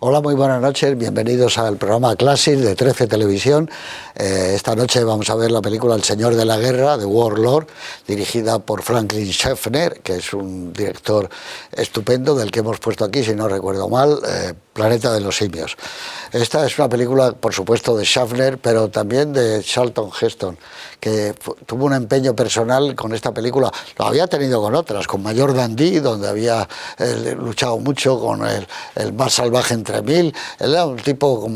Hola, muy buenas noches, bienvenidos al programa Classic de 13 Televisión. Esta noche vamos a ver la película El Señor de la Guerra, The Warlord, dirigida por Franklin Schaffner, que es un director estupendo del que hemos puesto aquí, si no recuerdo mal, Planeta de los Simios. Esta es una película, por supuesto, de Schaffner, pero también de Charlton Heston, que tuvo un empeño personal con esta película. Lo había tenido con otras, con Mayor Dundee, donde había luchado mucho con el más salvaje entre mil. Él era un tipo con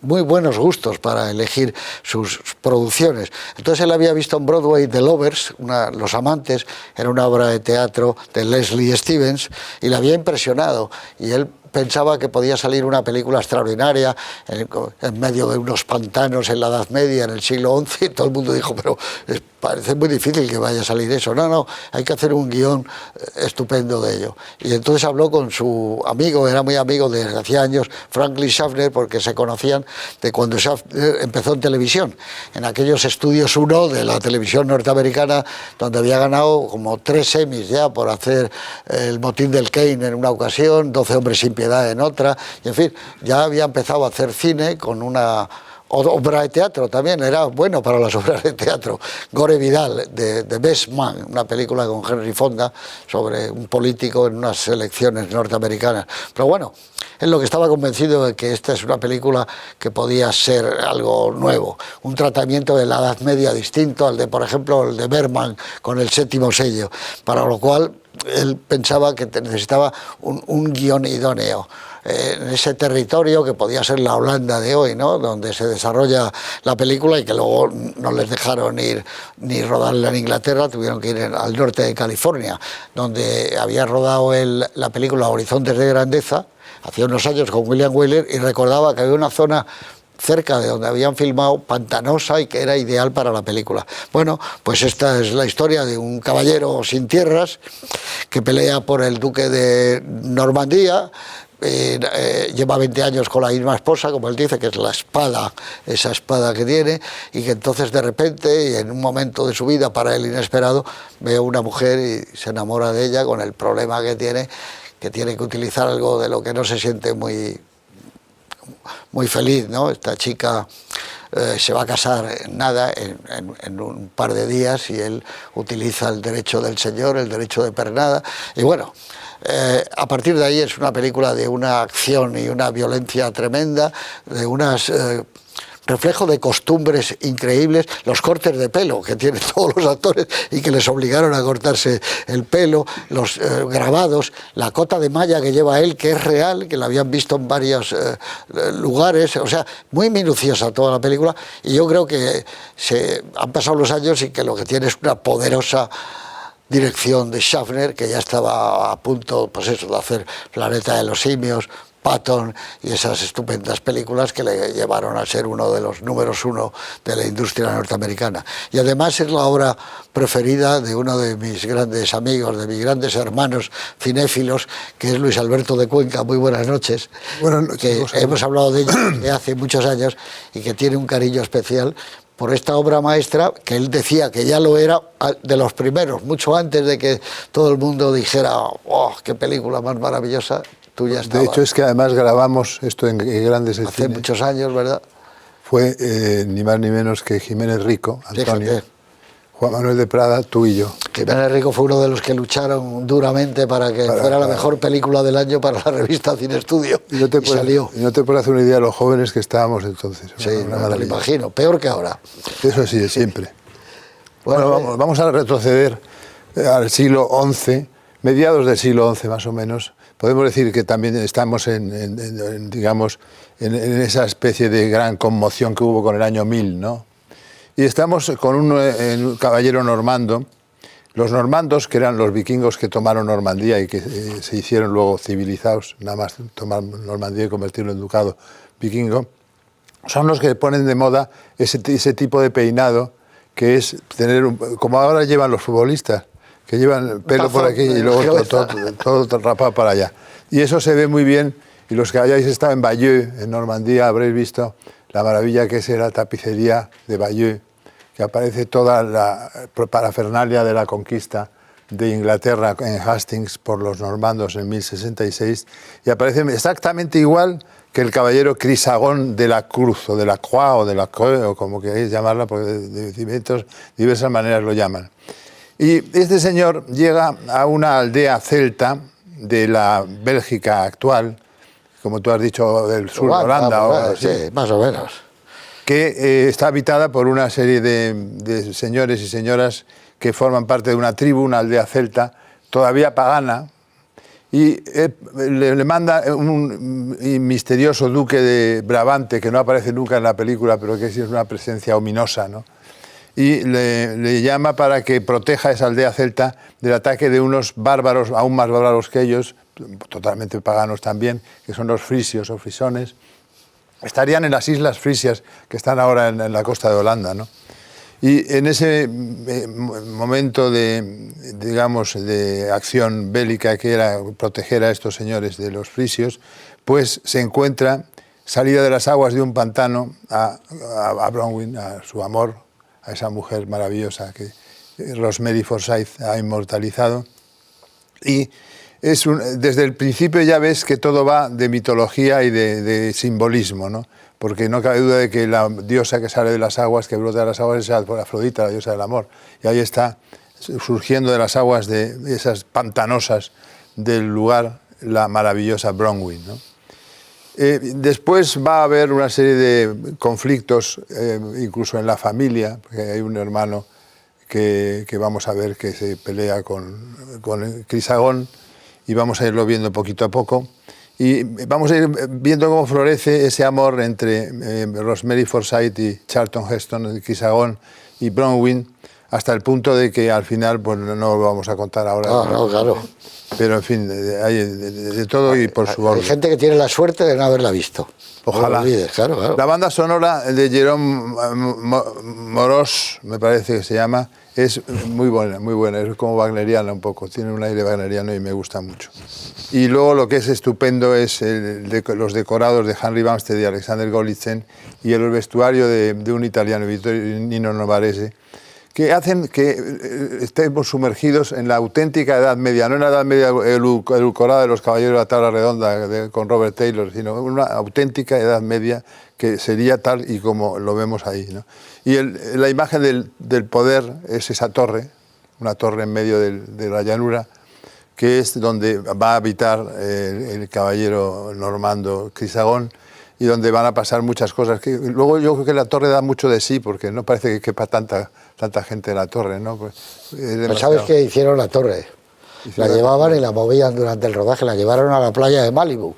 muy buenos gustos para elegir sus producciones. Entonces él había visto en Broadway The Lovers, Los Amantes, era una obra de teatro de Leslie Stevens, y le había impresionado. Y él pensaba que podía salir una película extraordinaria en medio de unos pantanos en la Edad Media, en el siglo XI, y todo el mundo dijo, pero parece muy difícil que vaya a salir eso. No, hay que hacer un guión estupendo de ello. Y entonces habló con su amigo, era muy amigo desde hacía años, Franklin Schaffner, porque se conocían de cuando Schaffner empezó en televisión, en aquellos estudios 1 de la televisión norteamericana, donde había ganado como 3 Emmys ya por hacer El Motín del Kane en una ocasión, 12 hombres sin piedad en otra, y en fin, ya había empezado a hacer cine con una obra de teatro también, era bueno para las obras de teatro. Gore Vidal, de Best Man, una película con Henry Fonda sobre un político en unas elecciones norteamericanas. Pero bueno, él lo que estaba convencido de que esta es una película que podía ser algo nuevo, un tratamiento de la Edad Media distinto al de, por ejemplo, el de Bergman con El Séptimo Sello, para lo cual él pensaba que necesitaba un guión idóneo. En ese territorio que podía ser la Holanda de hoy, ¿no?, donde se desarrolla la película, y que luego no les dejaron ir ni rodarla en Inglaterra, tuvieron que ir al norte de California, donde había rodado la película Horizontes de Grandeza, hace unos años con William Wyler, y recordaba que había una zona cerca de donde habían filmado, pantanosa, y que era ideal para la película. Bueno, pues esta es la historia de un caballero sin tierras que pelea por el duque de Normandía. Lleva 20 años con la misma esposa, como él dice, que es la espada, esa espada que tiene, y que entonces de repente, y en un momento de su vida para él inesperado, ve a una mujer y se enamora de ella, con el problema que tiene que utilizar algo de lo que no se siente muy feliz, ¿no? Esta chica se va a casar en nada, en un par de días, y él utiliza el derecho del señor, el derecho de pernada, y bueno, a partir de ahí es una película de una acción y una violencia tremenda, de unas reflejo de costumbres increíbles, los cortes de pelo que tienen todos los actores y que les obligaron a cortarse el pelo, los grabados, la cota de malla que lleva él, que es real, que la habían visto en varios lugares, o sea, muy minuciosa toda la película, y yo creo que se han pasado los años y que lo que tiene es una poderosa dirección de Schaffner, que ya estaba a punto, pues eso, de hacer Planeta de los Simios, Patton y esas estupendas películas que le llevaron a ser uno de los números 1 de la industria norteamericana. Y además es la obra preferida de uno de mis grandes amigos, de mis grandes hermanos cinéfilos, que es Luis Alberto de Cuenca. Muy buenas noches. Buenas noches. Que hemos hablado de ella de hace muchos años y que tiene un cariño especial por esta obra maestra, que él decía que ya lo era de los primeros, mucho antes de que todo el mundo dijera, ¡oh, qué película más maravillosa! Tú ya estabas. De hecho, es que además grabamos esto en Grandes del Hace Cine. muchos años, ¿verdad? Fue ni más ni menos que Jiménez Rico, Antonio, Fíjate. Juan Manuel de Prada, tú y yo. Jiménez Rico fue uno de los que lucharon duramente para que fuera la mejor película del año para la revista Cine Estudio. Y no te puedes hacer una idea de los jóvenes que estábamos entonces. Sí, no me lo imagino. Peor que ahora. Eso sí, siempre. Bueno, vamos a retroceder al siglo XI, mediados del siglo XI más o menos. Podemos decir que también estamos digamos, en esa especie de gran conmoción que hubo con el año 1000, ¿no? Y estamos con un caballero normando. Los normandos, que eran los vikingos que tomaron Normandía y que se hicieron luego civilizados, nada más tomar Normandía y convertirlo en ducado vikingo, son los que ponen de moda ese tipo de peinado, que es tener, como ahora llevan los futbolistas, que llevan pelo por aquí y luego todo rapado para allá. Y eso se ve muy bien, y los que hayáis estado en Bayeux, en Normandía, habréis visto la maravilla que es la tapicería de Bayeux, que aparece toda la parafernalia de la conquista de Inglaterra en Hastings por los normandos en 1066 y aparece exactamente igual que el caballero Crisagón de la Cruz, o de la Croix, o de la Creu, o como queréis llamarla, porque de diversas maneras lo llaman. Y este señor llega a una aldea celta de la Bélgica actual, como tú has dicho, del sur de Holanda. Sí, más o menos. Que está habitada por una serie de señores y señoras que forman parte de una tribu, una aldea celta, todavía pagana, y le manda un misterioso duque de Brabante, que no aparece nunca en la película, pero que sí es una presencia ominosa, ¿no? Y le llama para que proteja esa aldea celta del ataque de unos bárbaros, aún más bárbaros que ellos, totalmente paganos también, que son los frisios o frisones. Estarían en las islas frisias, que están ahora en la costa de Holanda, ¿no? Y en ese momento de acción bélica que era proteger a estos señores de los frisios, pues se encuentra, salida de las aguas de un pantano, a Bronwyn, a su amor, a esa mujer maravillosa que Rosemary Forsyth ha inmortalizado. Y desde el principio ya ves que todo va de mitología y de simbolismo, ¿no? Porque no cabe duda de que la diosa que sale de las aguas, que brota de las aguas, es Afrodita, la diosa del amor. Y ahí está, surgiendo de las aguas de esas pantanosas del lugar, la maravillosa Bronwyn, ¿no? Después va a haber una serie de conflictos, incluso en la familia, porque hay un hermano que vamos a ver que se pelea con Crisagón, y vamos a irlo viendo poquito a poco. Y vamos a ir viendo cómo florece ese amor entre Rosemary Forsyth y Charlton Heston, Crisagón y Bronwyn, hasta el punto de que al final, pues no lo vamos a contar ahora. No, claro. Pero en fin, hay de todo y por su orden. Hay gente que tiene la suerte de no haberla visto. Ojalá. No lo olvides, claro. La banda sonora de Jerome Moros, me parece que se llama, es muy buena, es como wagneriana un poco, tiene un aire wagneriano y me gusta mucho. Y luego lo que es estupendo es los decorados de Henry Bumstead y Alexander Golitsyn y el vestuario de un italiano, Nino Novarese, que hacen que estemos sumergidos en la auténtica Edad Media, no en la Edad Media edulcorada de los Caballeros de la Tabla Redonda con Robert Taylor, sino una auténtica Edad Media que sería tal y como lo vemos ahí, ¿no? Y la imagen del poder es esa torre, una torre en medio de la llanura, que es donde va a habitar el caballero normando Crisagón, y donde van a pasar muchas cosas. Que luego yo creo que la torre da mucho de sí, porque no parece que quepa tanta gente en la torre, ¿no? Pues pero ¿sabes qué hicieron la torre? La llevaban y la movían durante el rodaje, la llevaron a la playa de Malibu,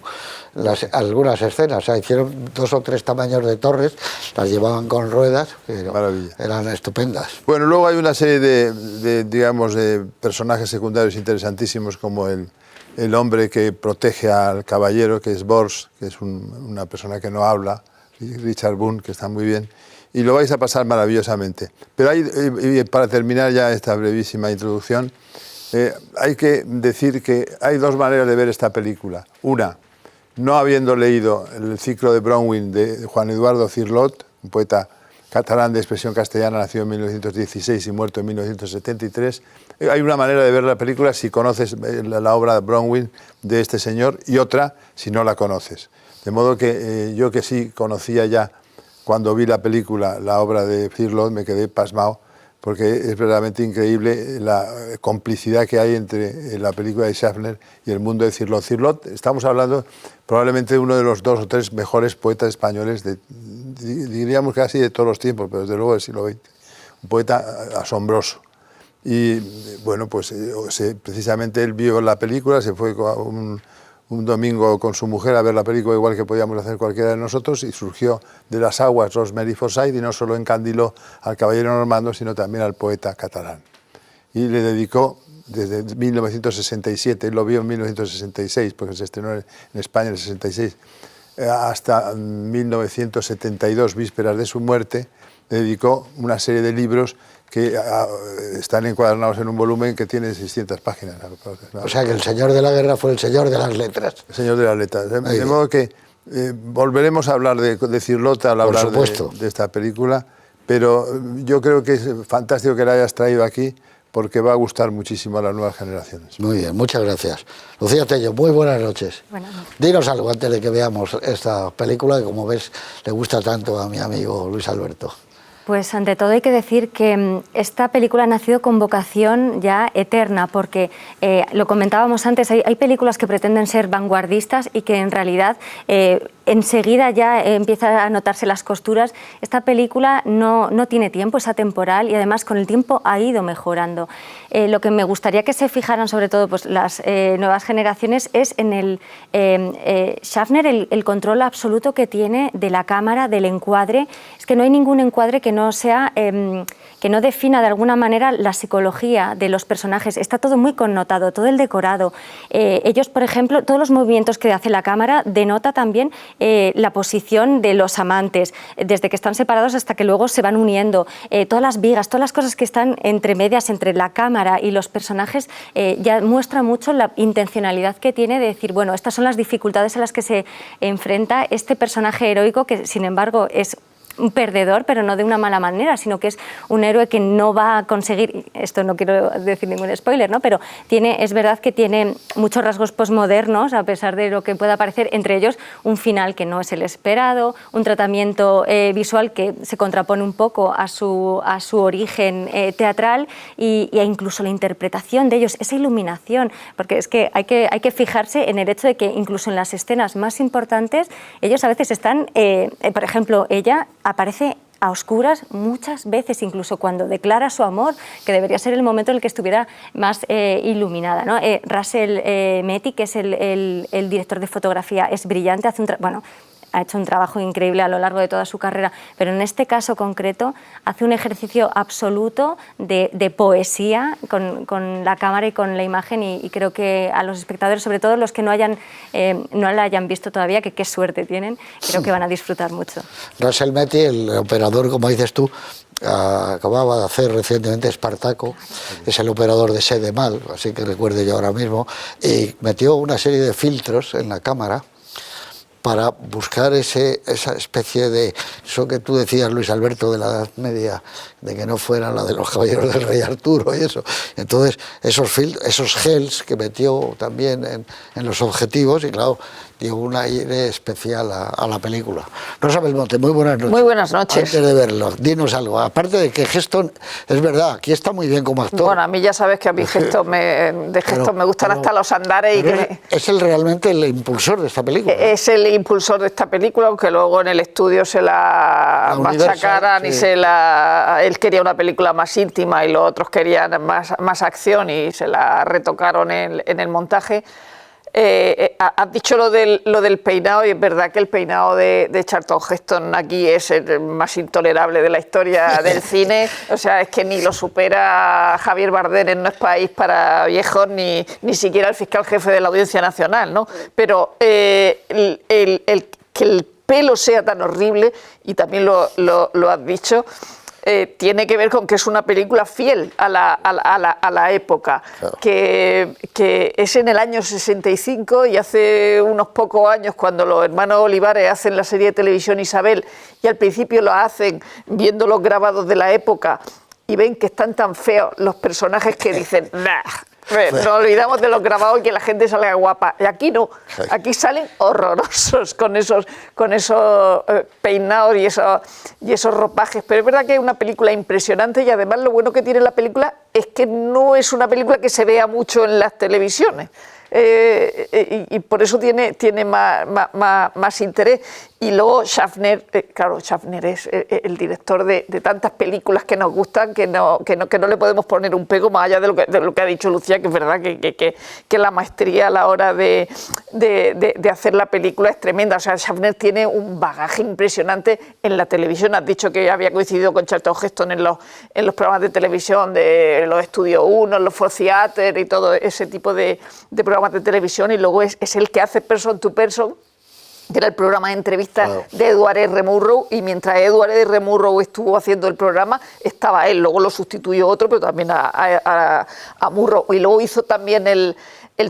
algunas escenas, o sea, hicieron 2 o 3 tamaños de torres, las llevaban con ruedas, pero eran estupendas. Bueno, luego hay una serie de personajes secundarios interesantísimos, como el hombre que protege al caballero, que es Bors, que es una persona que no habla, Richard Boone, que está muy bien, y lo vais a pasar maravillosamente. Pero para terminar ya esta brevísima introducción, hay que decir que hay 2 maneras de ver esta película. Una, no habiendo leído el ciclo de Bronwyn de Juan Eduardo Cirlot, un poeta catalán de expresión castellana, nacido en 1916 y muerto en 1973. Hay una manera de ver la película si conoces la obra de Bronwyn de este señor, y otra si no la conoces. De modo que yo, que sí conocía ya cuando vi la película, la obra de Cirlot, me quedé pasmado, porque es verdaderamente increíble la complicidad que hay entre la película de Schaffner y el mundo de Cirlot. Cirlot, estamos hablando probablemente de uno de los 2 o 3 mejores poetas españoles, diríamos casi de todos los tiempos, pero desde luego del siglo XX. Un poeta asombroso. Y bueno, pues precisamente él vio la película, se fue un domingo con su mujer a ver la película, igual que podíamos hacer cualquiera de nosotros, y surgió de las aguas Rosemary Forsyth, y no solo encandiló al caballero normando, sino también al poeta catalán. Y le dedicó desde 1967, él lo vio en 1966, porque se estrenó en España en el 66, hasta 1972, vísperas de su muerte, le dedicó una serie de libros que están encuadernados en un volumen que tiene 600 páginas. O sea que el señor de la guerra fue el señor de las letras. El señor de las letras. De modo que volveremos a hablar de Cirlot al hablar de esta película, pero yo creo que es fantástico que la hayas traído aquí, porque va a gustar muchísimo a las nuevas generaciones. Muy bien, muchas gracias. Lucía Tello, muy buenas noches. Buenas noches. Dinos algo antes de que veamos esta película que, como ves, le gusta tanto a mi amigo Luis Alberto. Pues ante todo hay que decir que esta película ha nacido con vocación ya eterna, porque lo comentábamos antes, hay películas que pretenden ser vanguardistas y que en realidad enseguida ya empiezan a notarse las costuras. Esta película no tiene tiempo, es atemporal y además con el tiempo ha ido mejorando. Lo que me gustaría que se fijaran sobre todo pues, las nuevas generaciones es en el Schaffner, el control absoluto que tiene de la cámara, del encuadre. Es que no hay ningún encuadre que no sea, que no defina de alguna manera la psicología de los personajes. Está todo muy connotado, todo el decorado. Ellos, por ejemplo, todos los movimientos que hace la cámara denota también la posición de los amantes, desde que están separados hasta que luego se van uniendo. Todas las vigas, todas las cosas que están entre medias, entre la cámara y los personajes, ya muestra mucho la intencionalidad que tiene de decir, bueno, estas son las dificultades a las que se enfrenta este personaje heroico que, sin embargo, es un perdedor, pero no de una mala manera, sino que es un héroe que no va a conseguir, esto no quiero decir ningún spoiler, ¿no? Pero es verdad que tiene muchos rasgos posmodernos, a pesar de lo que pueda parecer, entre ellos un final que no es el esperado, un tratamiento visual que se contrapone un poco a su origen teatral e incluso la interpretación de ellos, esa iluminación, porque es que hay que fijarse en el hecho de que incluso en las escenas más importantes, ellos a veces están, por ejemplo, ella aparece a oscuras muchas veces, incluso cuando declara su amor, que debería ser el momento en el que estuviera más iluminada, ¿no? Russell Metty, que es el director de fotografía, es brillante, ha hecho un trabajo increíble a lo largo de toda su carrera, pero en este caso concreto hace un ejercicio absoluto de poesía con la cámara y con la imagen y creo que a los espectadores, sobre todo los que no la hayan visto todavía, que qué suerte tienen, creo que van a disfrutar mucho. Russell Metty, el operador, como dices tú, acababa de hacer recientemente Espartaco, es el operador de Sede Mal, así que recuerde yo ahora mismo, y metió una serie de filtros en la cámara para buscar esa especie de, eso que tú decías, Luis Alberto, de la Edad Media, de que no fuera la de los caballeros del rey Arturo y eso. Entonces, esos gels que metió también en los objetivos, y claro, dio un aire especial a la película. Rosa Belmonte, muy buenas noches. Muy buenas noches. Antes de verlo, dinos algo. Aparte de que Heston, es verdad, aquí está muy bien como actor. Bueno, a mí ya sabes que a mí Heston me gustan hasta los andares. Es realmente el impulsor de esta película. Es el impulsor de esta película, aunque luego en el estudio se la machacaran, sí. Él quería una película más íntima y los otros querían más acción y se la retocaron en el montaje. Has dicho lo del peinado y es verdad que el peinado de Charlton Heston aquí es el más intolerable de la historia del cine, o sea, es que ni lo supera Javier Bardem en No es país para viejos ni siquiera el fiscal jefe de la Audiencia Nacional, ¿no? Pero que el pelo sea tan horrible, y también lo has dicho, tiene que ver con que es una película fiel a la época, claro. que es en el año 65 y hace unos pocos años cuando los hermanos Olivares hacen la serie de televisión Isabel y al principio lo hacen viendo los grabados de la época y ven que están tan feos los personajes que dicen nah. Nos olvidamos de los grabados y que la gente salga guapa. Y aquí no, aquí salen horrorosos con esos peinados y esos ropajes. Pero es verdad que es una película impresionante y además lo bueno que tiene la película es que no es una película que se vea mucho en las televisiones. Y por eso tiene más interés. Y luego Schaffner, claro, Schaffner es el director de tantas películas que nos gustan que no le podemos poner un pego más allá de lo que ha dicho Lucía, que es verdad que la maestría a la hora de hacer la película es tremenda. O sea, Schaffner tiene un bagaje impresionante en la televisión. Has dicho que había coincidido con Charlton Heston en los programas de televisión de los Estudio 1, los Four Theater y todo ese tipo de programas de televisión, y luego es el que hace Person to Person, que era el programa de entrevistas de Edward R. Murrow, y mientras Edward R. Murrow estuvo haciendo el programa, estaba él, luego lo sustituyó otro, pero también a Murrow, y luego hizo también el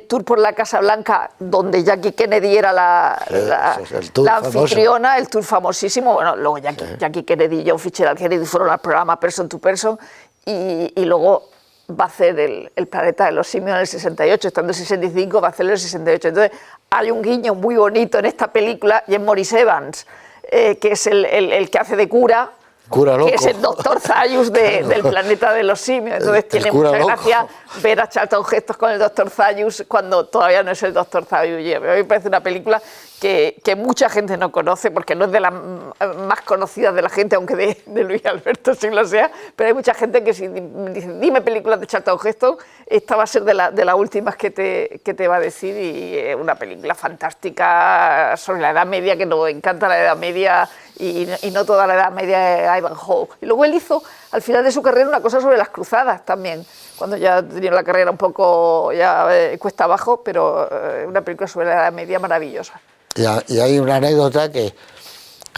tour por la Casa Blanca, donde Jackie Kennedy era la anfitriona, famoso. El tour famosísimo. Bueno, luego Jackie Kennedy y John Fitzgerald Kennedy fueron al programa Person to Person, y luego va a hacer el planeta de los simios en el 68, estando en el 65 va a hacer el 68. Entonces hay un guiño muy bonito en esta película y en Maurice Evans, que es el que hace de cura loco. Que es el Dr. Zaius del planeta de los simios. Entonces tiene mucha gracia ver a Charlton Heston con el Dr. Zaius cuando todavía no es el Dr. Zaius. A mí me parece una película que mucha gente no conoce, porque no es de las más conocidas de la gente, aunque de Luis Alberto sí lo sea, pero hay mucha gente que si dice, dime películas de Charlton Heston, esta va a ser de las últimas que te va a decir, y es una película fantástica sobre la Edad Media, que nos encanta la Edad Media, y no toda la Edad Media es Ivanhoe. Y luego él hizo, al final de su carrera, una cosa sobre las cruzadas también, cuando ya tenía la carrera un poco ya cuesta abajo, pero una película sobre la Edad Media maravillosa. Y hay una anécdota que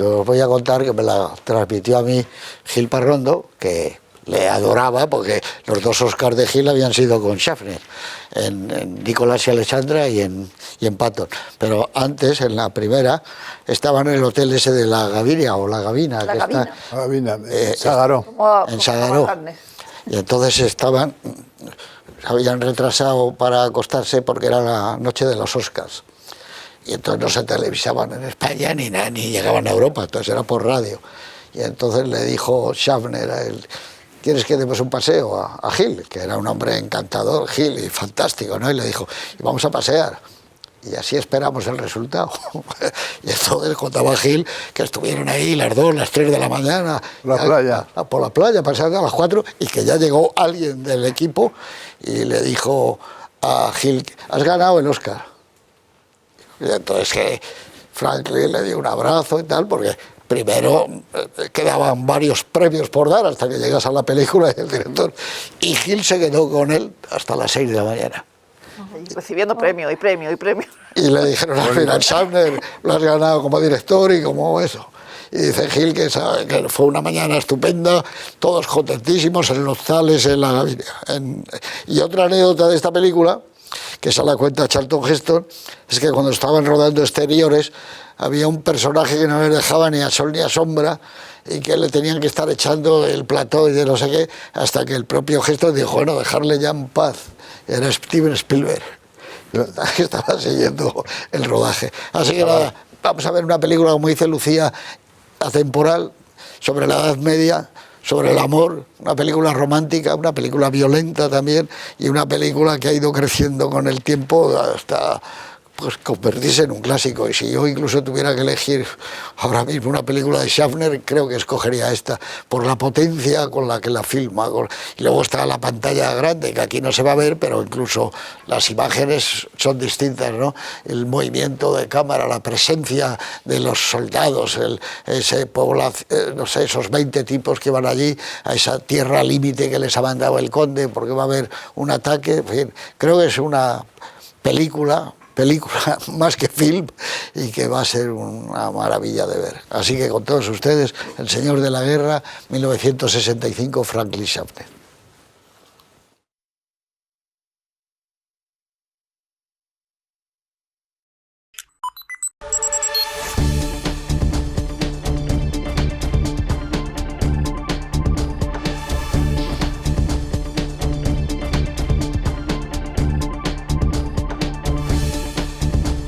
os voy a contar, que me la transmitió a mí Gil Parrondo, que le adoraba, porque los dos Oscars de Gil habían sido con Schaffner, en Nicolás y Alexandra y en Patton. Pero antes, en la primera, estaban en el hotel ese de la Gaviria, o la Gavina. La Gavina. Está, la Gavina, Sagaró. En Sagaró. Y entonces se habían retrasado para acostarse porque era la noche de los Oscars. Y entonces no se televisaban en España ni llegaban a Europa, entonces era por radio. Y entonces le dijo Schaffner a él, ¿quieres que demos un paseo a Gil? Que era un hombre encantador, Gil, y fantástico, ¿no? Y le dijo, y vamos a pasear. Y así esperamos el resultado. Y entonces contaba Gil que estuvieron ahí las 2, las 3 de la mañana. Por la playa, paseando a las 4, y que ya llegó alguien del equipo y le dijo a Gil, has ganado el Oscar. Y entonces que Franklin le dio un abrazo y tal, porque primero quedaban varios premios por dar hasta que llegas a la película y el director. Y Gil se quedó con él hasta las 6 de la mañana. Recibiendo premio y premio y premio. Y le dijeron al final, Schaffner, lo has ganado como director y como eso. Y dice Gil que fue una mañana estupenda, todos contentísimos en los Zales, en la Gaviria. Y otra anécdota de esta película, que se la cuenta Charlton Heston, es que cuando estaban rodando exteriores había un personaje que no les dejaba ni a sol ni a sombra y que le tenían que estar echando el plató y de no sé qué, hasta que el propio Heston dijo, bueno, dejarle ya en paz. Era Steven Spielberg, que estaba siguiendo el rodaje. Así que nada, vamos a ver una película, como dice Lucía, atemporal, sobre la Edad Media, sobre el amor, una película romántica, una película violenta también, y una película que ha ido creciendo con el tiempo hasta pues convertirse en un clásico. Y si yo incluso tuviera que elegir ahora mismo una película de Schaffner, creo que escogería esta, por la potencia con la que la filma. Y luego está la pantalla grande, que aquí no se va a ver, pero incluso las imágenes son distintas, ¿no? El movimiento de cámara, la presencia de los soldados, no sé, esos 20 tipos que van allí a esa tierra límite que les ha mandado el conde, porque va a haber un ataque. En fin, creo que es una película más que film, y que va a ser una maravilla de ver. Así que con todos ustedes, El Señor de la Guerra, 1965, Franklin Schaffner.